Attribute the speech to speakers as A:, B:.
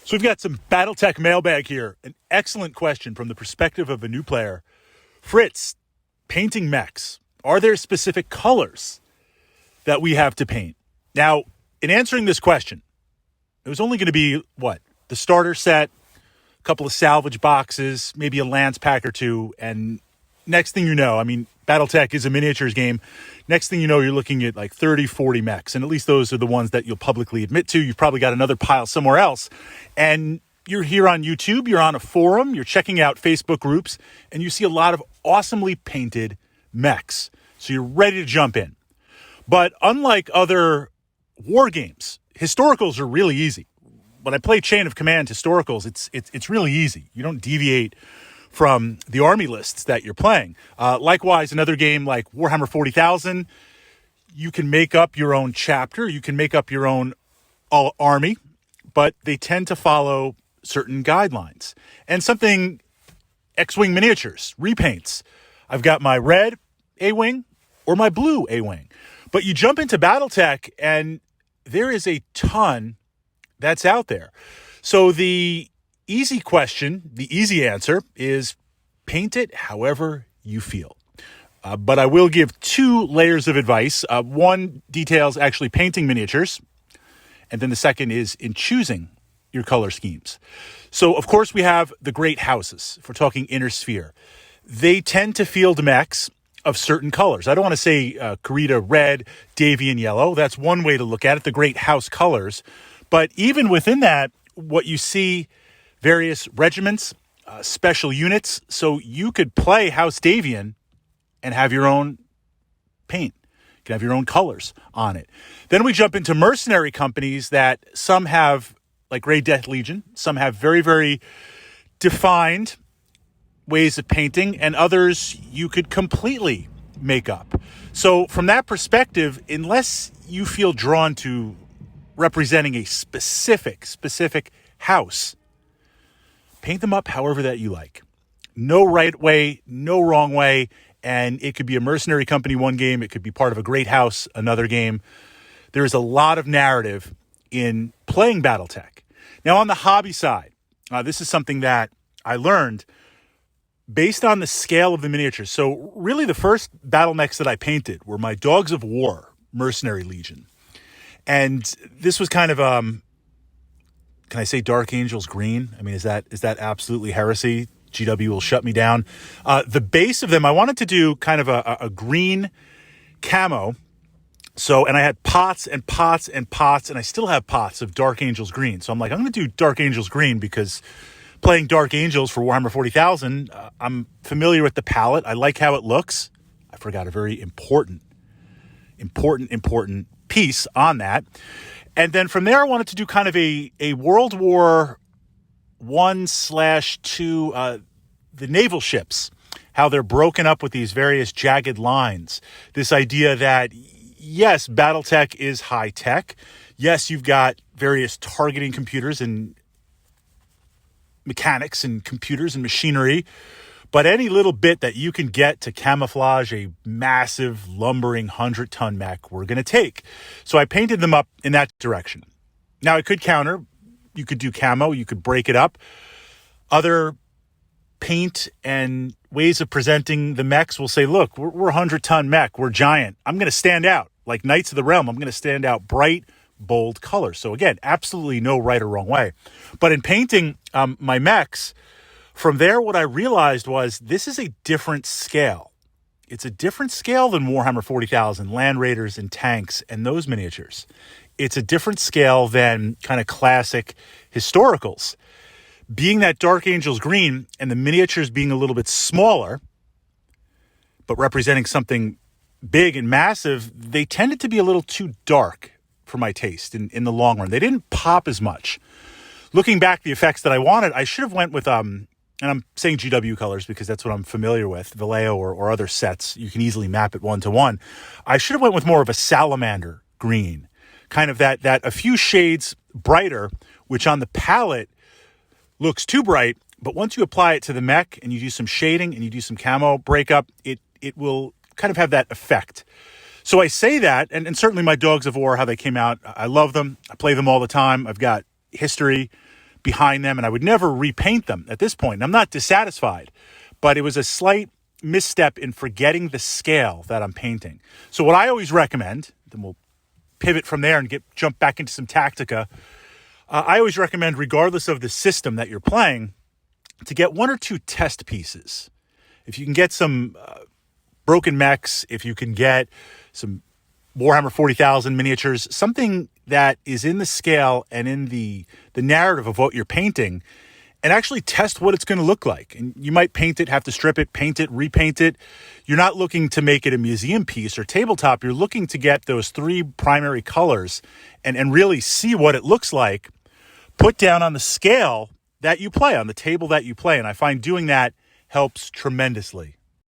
A: So we've got some Battletech mailbag here. An excellent question from the perspective of a new player. Fritz, painting mechs. Are there specific colors that we have to paint? Now, in answering this question, it was only going to be, the starter set, a couple of salvage boxes, maybe a lance pack or two, and next thing you know, Battletech is a miniatures game. Next thing you know, you're looking at like 30, 40 mechs, and at least those are the ones that you'll publicly admit to. You've probably got another pile somewhere else, and you're here on YouTube, you're on a forum, you're checking out Facebook groups, and you see a lot of awesomely painted mechs. So you're ready to jump in. But unlike other war games, historicals are really easy. When I play Chain of Command historicals, it's really easy. You don't deviate from the army lists that you're playing. Likewise, another game like Warhammer 40,000, you can make up your own chapter, you can make up your own army, but they tend to follow certain guidelines. And something X-Wing miniatures, repaints. I've got my red A-Wing or my blue A-Wing. But you jump into Battletech and there is a ton that's out there. So the easy question, the easy answer is paint it however you feel. But I will give two layers of advice. One details actually painting miniatures, and then the second is in choosing your color schemes. So, of course, we have the great houses. If we're talking inner sphere, they tend to field mechs of certain colors. I don't want to say Karita red, Davian yellow. That's one way to look at it, the great house colors. But even within that, what you see, various regiments, special units. So you could play House Davian and have your own paint. You can have your own colors on it. Then we jump into mercenary companies that some have, like Grey Death Legion, some have very, very defined ways of painting, and others you could completely make up. So from that perspective, unless you feel drawn to representing a specific house, paint them up however that you like. No right way, no wrong way, and it could be a mercenary company one game, it could be part of a great house another game. There is a lot of narrative in playing Battletech. Now on the hobby side, this is something that I learned based on the scale of the miniatures. So really the first battle mechs that I painted were my Dogs of War Mercenary Legion. And this was kind of, can I say Dark Angels green? Is that absolutely heresy? GW will shut me down. The base of them, I wanted to do kind of a green camo. So, and I had pots and pots and pots, and I still have pots of Dark Angels green. So I'm like, I'm going to do Dark Angels green because playing Dark Angels for Warhammer 40,000, I'm familiar with the palette. I like how it looks. I forgot a very important piece on that. And then from there, I wanted to do kind of a World War I/II, the naval ships, how they're broken up with these various jagged lines. This idea that, yes, Battletech is high tech. Yes, you've got various targeting computers and mechanics and computers and machinery, but any little bit that you can get to camouflage a massive lumbering 100-ton mech, we're going to take. So I painted them up in that direction. Now I could counter. You could do camo. You could break it up. Other paint and ways of presenting the mechs will say, look, we're a 100-ton mech. We're giant. I'm going to stand out. Like Knights of the Realm, I'm going to stand out bright, bold colors. So again, absolutely no right or wrong way. But in painting my mechs, from there, what I realized was this is a different scale. It's a different scale than Warhammer 40,000, Land Raiders and tanks and those miniatures. It's a different scale than kind of classic historicals. Being that Dark Angels green and the miniatures being a little bit smaller, but representing something big and massive, they tended to be a little too dark for my taste in the long run. They didn't pop as much. Looking back, the effects that I wanted, I should have went with and I'm saying GW colors because that's what I'm familiar with, Vallejo or other sets. You can easily map it 1-to-1. I should have went with more of a salamander green, kind of that a few shades brighter, which on the palette looks too bright, but once you apply it to the mech and you do some shading and you do some camo breakup, it will kind of have that effect. So I say that, and certainly my Dogs of War, how they came out, I love them. I play them all the time. I've got history. behind them, and I would never repaint them at this point. And I'm not dissatisfied, but it was a slight misstep in forgetting the scale that I'm painting. So what I always recommend, then we'll pivot from there and jump back into some Tactica. I always recommend, regardless of the system that you're playing, to get one or two test pieces. If you can get some broken mechs, if you can get some Warhammer 40,000 miniatures, something that is in the scale and in the narrative of what you're painting, and actually test what it's going to look like. And you might paint it, have to strip it, paint it, repaint it. You're not looking to make it a museum piece or tabletop. You're looking to get those three primary colors and really see what it looks like, put down on the scale that you play, on the table that you play. And I find doing that helps tremendously.